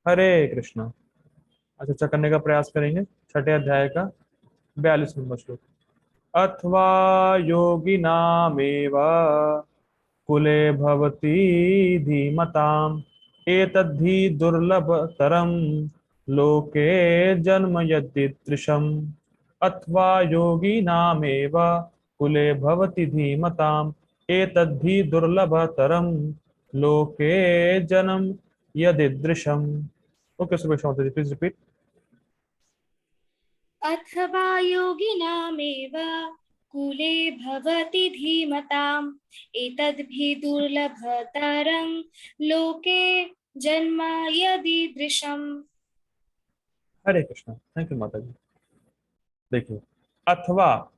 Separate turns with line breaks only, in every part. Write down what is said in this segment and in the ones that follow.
हरे कृष्णा। अच्छा, करने का प्रयास करेंगे। छठे अध्याय का 42 नंबर श्लोक। अथवा योगिनामेव कुले भवति धीमताम् एतद्धि दुर्लभतरं लोके जन्म यदीदृशम्। अथवा योगिनामेव कुले भवति धीमताम् एतद्धि दुर्लभतरं लोके जन्म यदीदृशम्। ओके सुबह, प्लीज रिपीट।
अथवा योगिनामेव कुले भवति धीमताम् एतद्भि दुर्लभतरं लोके जन्म यदीदृशम्।
हरे कृष्णा, थैंक यू माता जी। देखिए, अथवा,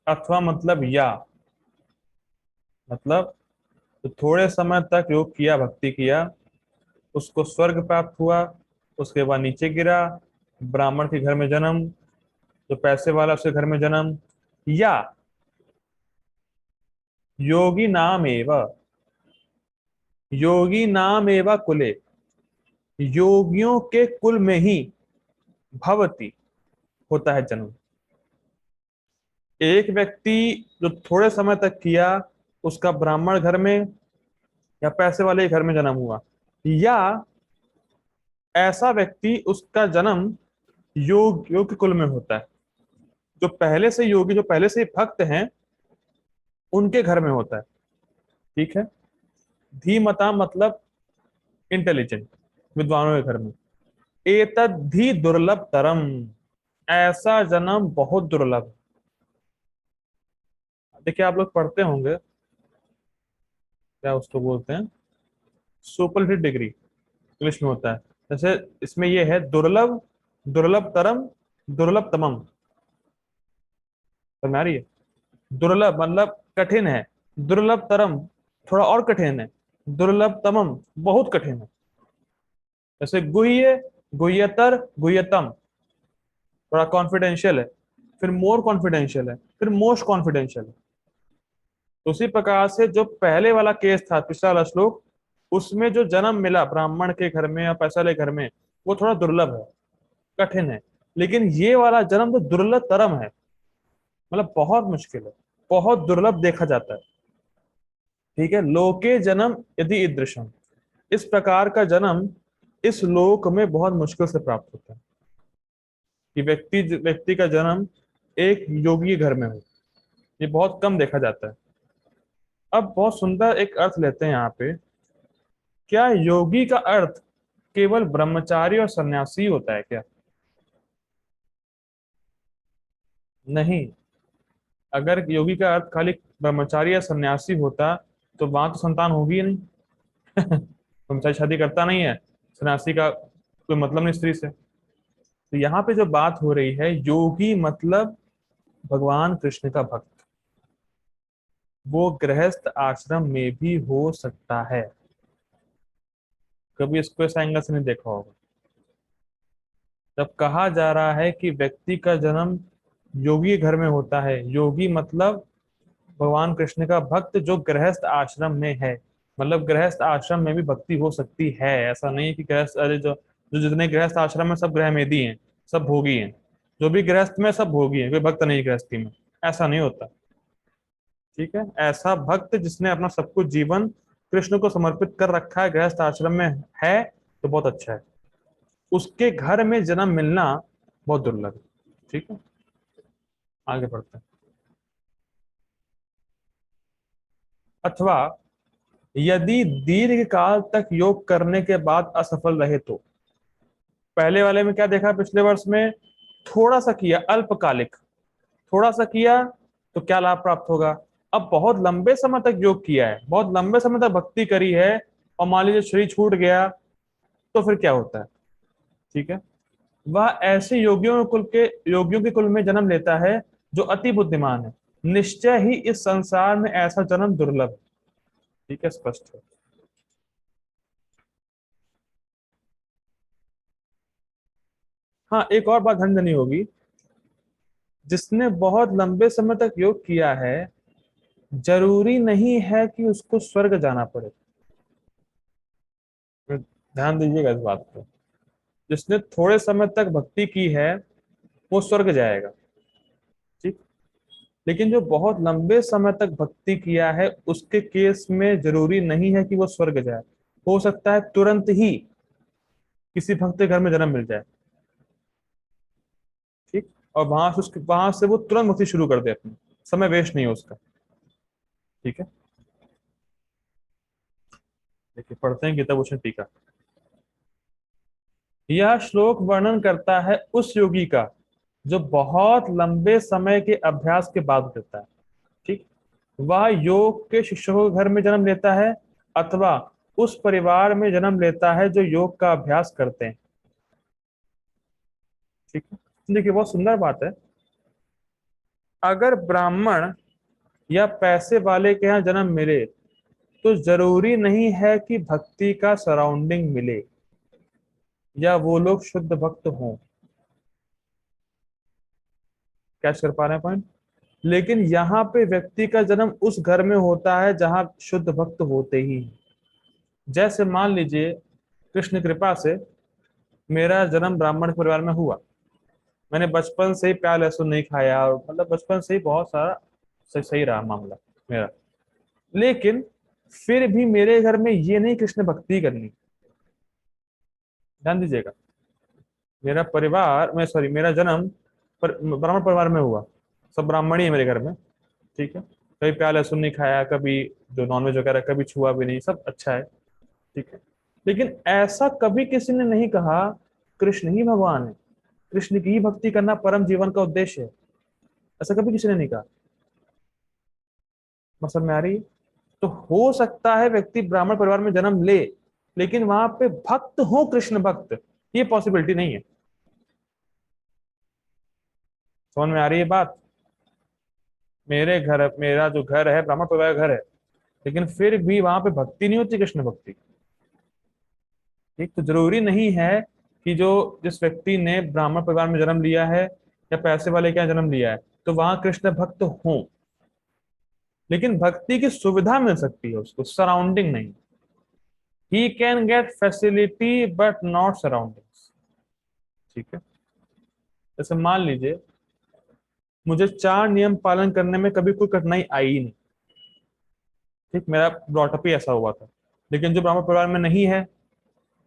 अथवा मतलब या, मतलब तो थोड़े समय तक योग किया, भक्ति किया, उसको स्वर्ग प्राप्त हुआ, उसके बाद नीचे गिरा, ब्राह्मण के घर में जन्म, जो पैसे वाला उसके घर में जन्म, या योगी नाम एवं, योगी नाम एवं कुले, योगियों के कुल में ही भवती होता है जन्म। एक व्यक्ति जो थोड़े समय तक किया, उसका ब्राह्मण घर में या पैसे वाले घर में जन्म हुआ, या ऐसा व्यक्ति उसका जन्म योग के कुल में होता है। जो पहले से योगी, जो पहले से भक्त हैं, उनके घर में होता है। ठीक है। धीमता मतलब इंटेलिजेंट, विद्वानों के घर में। एतद्धि दुर्लभ तरम, ऐसा जन्म बहुत दुर्लभ। देखिए, आप लोग पढ़ते होंगे, क्या उसको बोलते हैं, सुपरलेटिव डिग्री इंग्लिश में होता है। जैसे इसमें ये है दुर्लभ, दुर्लभ तरम, दुर्लभ तमम। समझ आ रही है? दुर्लभ मतलब कठिन है, दुर्लभ तरम थोड़ा और कठिन है, दुर्लभ तमम बहुत कठिन है। जैसे गुह्य, गुह्यतर, गुह्यतम थोड़ा कॉन्फिडेंशियल है, फिर मोर कॉन्फिडेंशियल है, फिर मोस्ट कॉन्फिडेंशियल है। तो उसी प्रकार से जो पहले वाला केस था, पिछला वाला श्लोक, उसमें जो जन्म मिला ब्राह्मण के घर में या पैसा वाले घर में, वो थोड़ा दुर्लभ है, कठिन है। लेकिन ये वाला जन्म तो दुर्लभ तरम है, मतलब बहुत मुश्किल है, बहुत दुर्लभ देखा जाता है। ठीक है। लोके जन्म यदि ईदृशम, इस प्रकार का जन्म इस लोक में बहुत मुश्किल से प्राप्त होता है, कि व्यक्ति व्यक्ति का जन्म एक योगी घर में हो, ये बहुत कम देखा जाता है। अब बहुत सुंदर एक अर्थ लेते हैं यहाँ पे। क्या योगी का अर्थ केवल ब्रह्मचारी और सन्यासी होता है क्या? नहीं। अगर योगी का अर्थ खाली ब्रह्मचारी या सन्यासी होता, तो वहां तो संतान होगी ही नहीं। ब्रह्मचारी शादी करता नहीं है, सन्यासी का कोई मतलब नहीं स्त्री से। तो यहाँ पे जो बात हो रही है, योगी मतलब भगवान कृष्ण का भक्त, वो गृहस्थ आश्रम में भी हो सकता है। कभी इसको इस एंगल से नहीं देखा होगा। जब कहा जा रहा है कि व्यक्ति का जन्म योगी घर में होता है, योगी मतलब भगवान कृष्ण का भक्त जो गृहस्थ आश्रम में है, मतलब गृहस्थ आश्रम में भी भक्ति हो सकती है। ऐसा नहीं है कि गृहस्थ, अरे जो जो जितने गृहस्थ आश्रम में सब गृहमेदी हैं, सब भोगी हैं। जो भी गृहस्थ में सब भोगी हैं, कोई भक्त नहीं गृहस्थी में। ऐसा नहीं होता। ठीक है। ऐसा भक्त जिसने अपना सब कुछ जीवन कृष्ण को समर्पित कर रखा है, गृहस्थ आश्रम में है, तो बहुत अच्छा है। उसके घर में जन्म मिलना बहुत दुर्लभ है। ठीक है, आगे बढ़ते हैं। अथवा यदि दीर्घ काल तक योग करने के बाद असफल रहे तो, पहले वाले में क्या देखा, पिछले वर्ष में थोड़ा सा किया, अल्पकालिक, थोड़ा सा किया तो क्या लाभ प्राप्त होगा। अब बहुत लंबे समय तक योग किया है, बहुत लंबे समय तक भक्ति करी है, और मान लीजिए शरीर छूट गया, तो फिर क्या होता है? ठीक है। वह ऐसे योगियों के कुल में जन्म लेता है जो अति बुद्धिमान है। निश्चय ही इस संसार में ऐसा जन्म दुर्लभ है। ठीक है, स्पष्ट है। हाँ, एक और बात ध्यान देनी होगी। जिसने बहुत लंबे समय तक योग किया है, जरूरी नहीं है कि उसको स्वर्ग जाना पड़े। ध्यान दीजिएगा इस बात पे। जिसने थोड़े समय तक भक्ति की है वो स्वर्ग जाएगा, ठीक। लेकिन जो बहुत लंबे समय तक भक्ति किया है उसके केस में जरूरी नहीं है कि वो स्वर्ग जाए। हो सकता है तुरंत ही किसी भक्त के घर में जन्म मिल जाए, ठीक। और वहां से वो तुरंत भक्ति शुरू कर दे अपनी, समय वेस्ट नहीं हो उसका, ठीक है। देखिए पढ़ते हैं गीता भूषण टीका। यह श्लोक वर्णन करता है उस योगी का जो बहुत लंबे समय के अभ्यास के बाद करता है, ठीक। वह योग के शिक्षकों के घर में जन्म लेता है अथवा उस परिवार में जन्म लेता है जो योग का अभ्यास करते हैं, ठीक है। देखिए बहुत सुंदर बात है। अगर ब्राह्मण या पैसे वाले के यहाँ जन्म मिले तो जरूरी नहीं है कि भक्ति का सराउंडिंग मिले या वो लोग शुद्ध भक्त हों। कैच कर पा रहे हैं पॉइंट? लेकिन यहाँ पे व्यक्ति का जन्म उस घर में होता है जहां शुद्ध भक्त होते ही हैं। जैसे मान लीजिए कृष्ण कृपा से मेरा जन्म ब्राह्मण परिवार में हुआ, मैंने बचपन से ही प्याज लहसुन नहीं खाया, और मतलब बचपन से ही बहुत सारा सही सही रहा मामला मेरा। लेकिन फिर भी मेरे घर में ये नहीं कृष्ण भक्ति करनी। ध्यान दीजिएगा, मेरा परिवार मैं सॉरी मेरा जन्म ब्राह्मण परिवार में हुआ, सब ब्राह्मण ही है मेरे घर में, ठीक है। कभी प्याज लहसुन नहीं खाया, कभी जो नॉनवेज वगैरह कभी छुआ भी नहीं, सब अच्छा है, ठीक है। लेकिन ऐसा कभी किसी ने नहीं कहा कृष्ण ही भगवान है, कृष्ण की ही भक्ति करना परम जीवन का उद्देश्य है, ऐसा कभी किसी ने नहीं कहा। समझ में आ रही है? तो हो सकता है व्यक्ति ब्राह्मण परिवार में जन्म ले लेकिन वहां पे भक्त हो, कृष्ण भक्त, ये पॉसिबिलिटी नहीं है। समझ में आ रही है बात? मेरा जो घर है ब्राह्मण परिवार का घर है, लेकिन फिर भी वहां पे भक्ति नहीं होती, कृष्ण भक्ति, ठीक। तो जरूरी नहीं है कि जो जिस व्यक्ति ने ब्राह्मण परिवार में जन्म लिया है या पैसे वाले के यहाँ जन्म लिया है तो वहां कृष्ण भक्त हो, लेकिन भक्ति की सुविधा मिल सकती है उसको, सराउंडिंग नहीं। He can get facility but not surroundings, ठीक है। जैसे मान लीजिए मुझे 4 नियम पालन करने में कभी कोई कठिनाई आई ही नहीं, ठीक, मेरा ब्रॉटअप ही ऐसा हुआ था। लेकिन जो ब्राह्मण परिवार में नहीं है,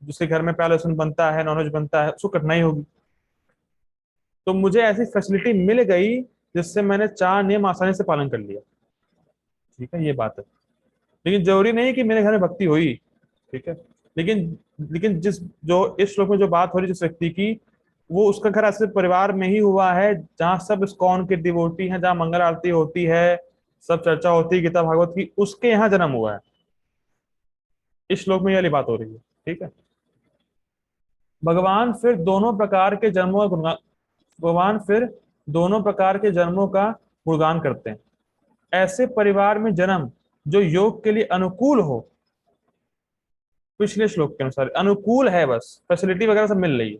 जिसके घर में प्याज लहसुन बनता है, नॉनवेज बनता है, उसको कठिनाई होगी। तो मुझे ऐसी फैसिलिटी मिल गई जिससे मैंने 4 नियम आसानी से पालन कर लिया, ठीक है, ये बात है। लेकिन जरूरी नहीं कि मेरे घर में भक्ति हुई, ठीक है। लेकिन लेकिन जो इस श्लोक में जो बात हो रही है जिस व्यक्ति की, वो उसका घर ऐसे परिवार में ही हुआ है जहाँ सब इस्कॉन के डिवोटी हैं, जहाँ मंगल आरती होती है, सब चर्चा होती है गीता भागवत की, उसके यहाँ जन्म हुआ है। इस श्लोक में ये वाली बात हो रही है, ठीक है। भगवान फिर दोनों प्रकार के जन्मों का गुणगान भगवान फिर दोनों प्रकार के जन्मों का गुणगान करते हैं। ऐसे परिवार में जन्म जो योग के लिए अनुकूल हो, पिछले श्लोक के अनुसार अनुकूल है, बस फैसिलिटी वगैरह सब मिल रही है,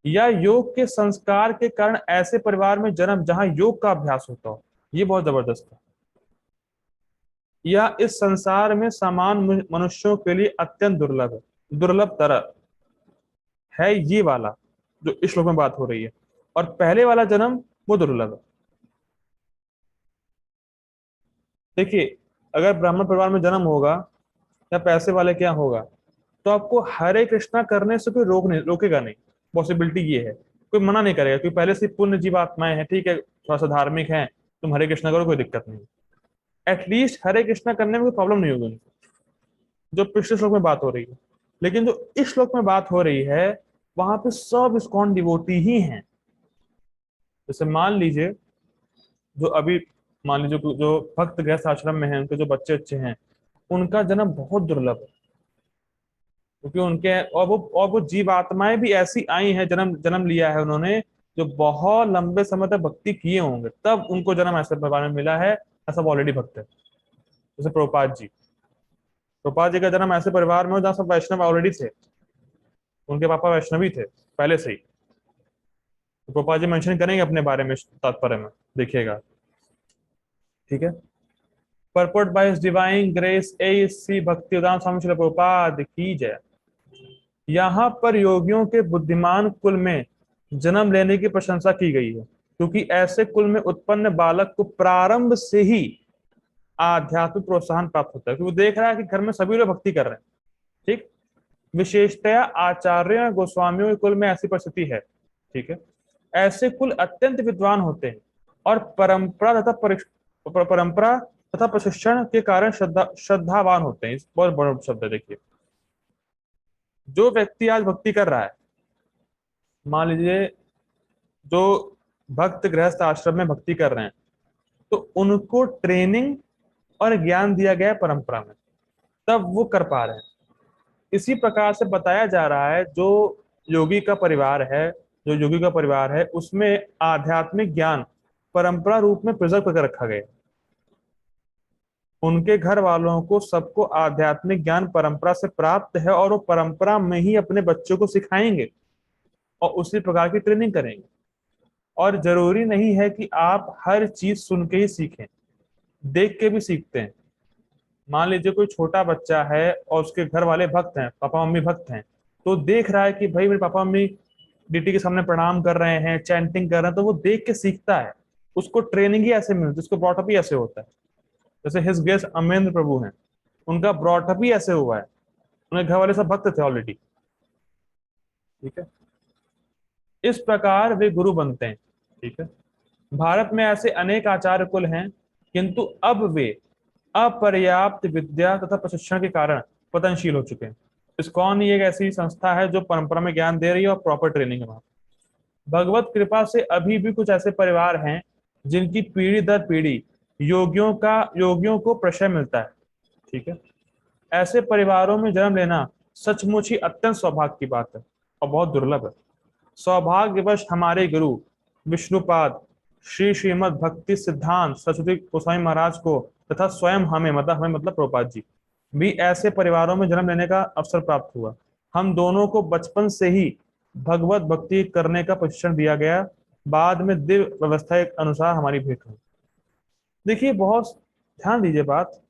या योग के संस्कार के कारण ऐसे परिवार में जन्म जहां योग का अभ्यास होता हो, ये बहुत जबरदस्त है। या इस संसार में समान मनुष्यों के लिए अत्यंत दुर्लभ है, दुर्लभ तरह है ये वाला जो इस श्लोक में बात हो रही है, और पहले वाला जन्म वो दुर्लभ है। देखिए अगर ब्राह्मण परिवार में जन्म होगा या पैसे वाले क्या होगा तो आपको हरे कृष्णा करने से कोई रोकेगा नहीं, पॉसिबिलिटी ये है, कोई मना नहीं करेगा, क्योंकि पहले से पुण्य जीव आत्माएं हैं, ठीक है, थोड़ा सा धार्मिक है, तुम हरे कृष्णा करो, कोई दिक्कत नहीं। एटलीस्ट हरे कृष्णा करने में कोई प्रॉब्लम नहीं होगी उनको, जो पिछले श्लोक में बात हो रही है। लेकिन जो इस श्लोक में बात हो रही है वहां पे सब इस्कॉन डिवोटी ही हैं। जैसे मान लीजिए जो अभी मान लीजिए जो भक्त गृहस्थ आश्रम में हैं, उनके जो बच्चे अच्छे हैं, उनका जन्म बहुत दुर्लभ है, क्योंकि उनके और वो जीव आत्माएं भी ऐसी आई हैं, जन्म जन्म लिया है उन्होंने, जो बहुत लंबे समय तक भक्ति किए होंगे तब उनको जन्म ऐसे परिवार में मिला है, ऐसा ऑलरेडी भक्त है। जैसे प्रभुपाद जी का जन्म ऐसे परिवार में हो जहाँ सब वैष्णव ऑलरेडी थे, उनके पापा वैष्णवी थे पहले से ही। तो प्रभुपाद जी मेंशन करेंगे अपने बारे में तात्पर्य में, देखिएगा, ठीक है। Purport by His Divine Grace A.C. भक्ति उदान स्वामी श्रील प्रभुपाद की जय। यहाँ पर योगियों के बुद्धिमान कुल में जन्म लेने की प्रशंसा की गई है, क्योंकि ऐसे कुल में उत्पन्न बालक को प्रारंभ से ही आध्यात्मिक प्रोत्साहन प्राप्त होता है, क्योंकि वो देख रहा है कि घर में सभी लोग भक्ति कर रहे हैं। ठीक। विशेषतया आचार्य गोस्वामियों के कुल में ऐसी परिस्थिति है। ठीक है। ऐसे कुल अत्यंत विद्वान होते हैं और परंपरा तथा प्रशिक्षण के कारण श्रद्धावान होते हैं। इस बहुत बड़ा शब्द है, देखिए। जो व्यक्ति आज भक्ति कर रहा है, मान लीजिए जो भक्त गृहस्थ आश्रम में भक्ति कर रहे हैं, तो उनको ट्रेनिंग और ज्ञान दिया गया है परंपरा में, तब वो कर पा रहे हैं। इसी प्रकार से बताया जा रहा है जो योगी का परिवार है, जो योगी का परिवार है उसमें आध्यात्मिक ज्ञान परंपरा रूप में प्रिजर्व करके रखा गया है। उनके घर वालों को सबको आध्यात्मिक ज्ञान परंपरा से प्राप्त है और वो परंपरा में ही अपने बच्चों को सिखाएंगे और उसी प्रकार की ट्रेनिंग करेंगे। और जरूरी नहीं है कि आप हर चीज सुन के ही सीखें, देख के भी सीखते हैं। मान लीजिए कोई छोटा बच्चा है और उसके घर वाले भक्त हैं, पापा मम्मी भक्त हैं, तो देख रहा है कि भाई मेरे पापा मम्मी डीटी के सामने प्रणाम कर रहे हैं, चैंटिंग कर रहे हैं, तो वो देख के सीखता है। उसको ट्रेनिंग ही ऐसे मिलती है, उसको ब्रॉटअप ही ऐसे होता है। जैसे हिज गेस्ट अमरेंद्र प्रभु हैं, उनका ब्रॉटअप ही ऐसे हुआ है, उनके घर वाले सब भक्त थे ऑलरेडी। ठीक है। इस प्रकार वे गुरु बनते हैं। ठीक है। भारत में ऐसे अनेक आचार्य कुल हैं, किंतु अब वे अपर्याप्त विद्या तथा प्रशिक्षण के कारण पतनशील हो चुके हैं। इस्कॉन ही एक ऐसी संस्था है जो परंपरा में ज्ञान दे रही है और प्रॉपर ट्रेनिंग है वहां। भगवत कृपा से अभी भी कुछ ऐसे परिवार हैं जिनकी पीढ़ी दर पीढ़ी योगियों को प्रशय मिलता है। ठीक है। ऐसे परिवारों में जन्म लेना सचमुच ही अत्यंत सौभाग्य की बात है और बहुत दुर्लभ है। सौभाग्यवश हमारे गुरु विष्णुपाद श्री श्रीमद भक्ति सिद्धांत सरस्वती गोस्वामी महाराज को तथा स्वयं हमें मतलब प्रभुपाद जी भी ऐसे परिवारों में जन्म लेने का अवसर प्राप्त हुआ। हम दोनों को बचपन से ही भगवत भक्ति करने का प्रशिक्षण दिया गया, बाद में दिव्य व्यवस्था के अनुसार हमारी भेंट हुई। देखिए, बहुत ध्यान दीजिए बात।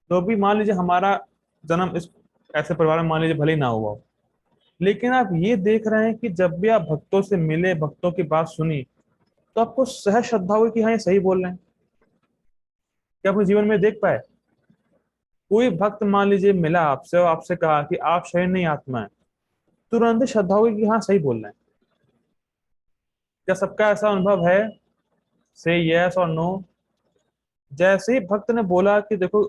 तो भी मान लीजिए हमारा जन्म इस ऐसे परिवार में मान लीजिए भले ही ना हुआ हो, लेकिन आप ये देख रहे हैं कि जब भी आप भक्तों से मिले, भक्तों की बात सुनी, तो आपको सहज श्रद्धा हुई कि हाँ ये सही बोल रहे हैं। क्या अपने जीवन में देख पाए कोई भक्त मान लीजिए मिला आपसे और आपसे कहा कि आप शरीर नहीं आत्मा है, तुरंत ही श्रद्धा हुई कि हाँ सही बोल रहे हैं? क्या सबका ऐसा अनुभव है? से यस और नो। जैसे ही भक्त ने बोला कि देखो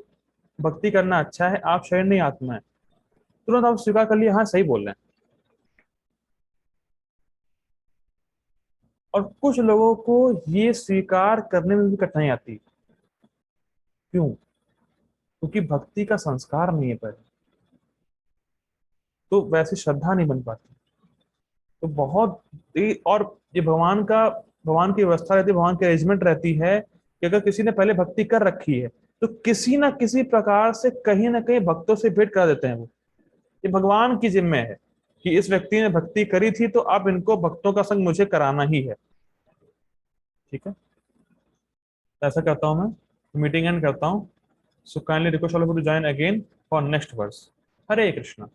भक्ति करना अच्छा है, आप शरीर नहीं आत्मा है, तुरंत आप स्वीकार कर लिया हाँ सही बोल रहे हैं। और कुछ लोगों को ये स्वीकार करने में भी कठिनाई आती है। क्यों? क्योंकि भक्ति का संस्कार नहीं है पहले, तो वैसी श्रद्धा नहीं बन पाती। तो और ये भगवान की व्यवस्था रहती है, भगवान की अरेंजमेंट रहती है कि अगर किसी ने पहले भक्ति कर रखी है तो किसी ना किसी प्रकार से कहीं ना कहीं भक्तों से भेंट करा देते हैं वो। ये भगवान की जिम्मे है कि इस व्यक्ति ने भक्ति करी थी तो अब इनको भक्तों का संग मुझे कराना ही है। ठीक है। ऐसा करता हूं मैं, मीटिंग एंड करता हूं। So kindly request all of you to join again for next verse. Hare Krishna.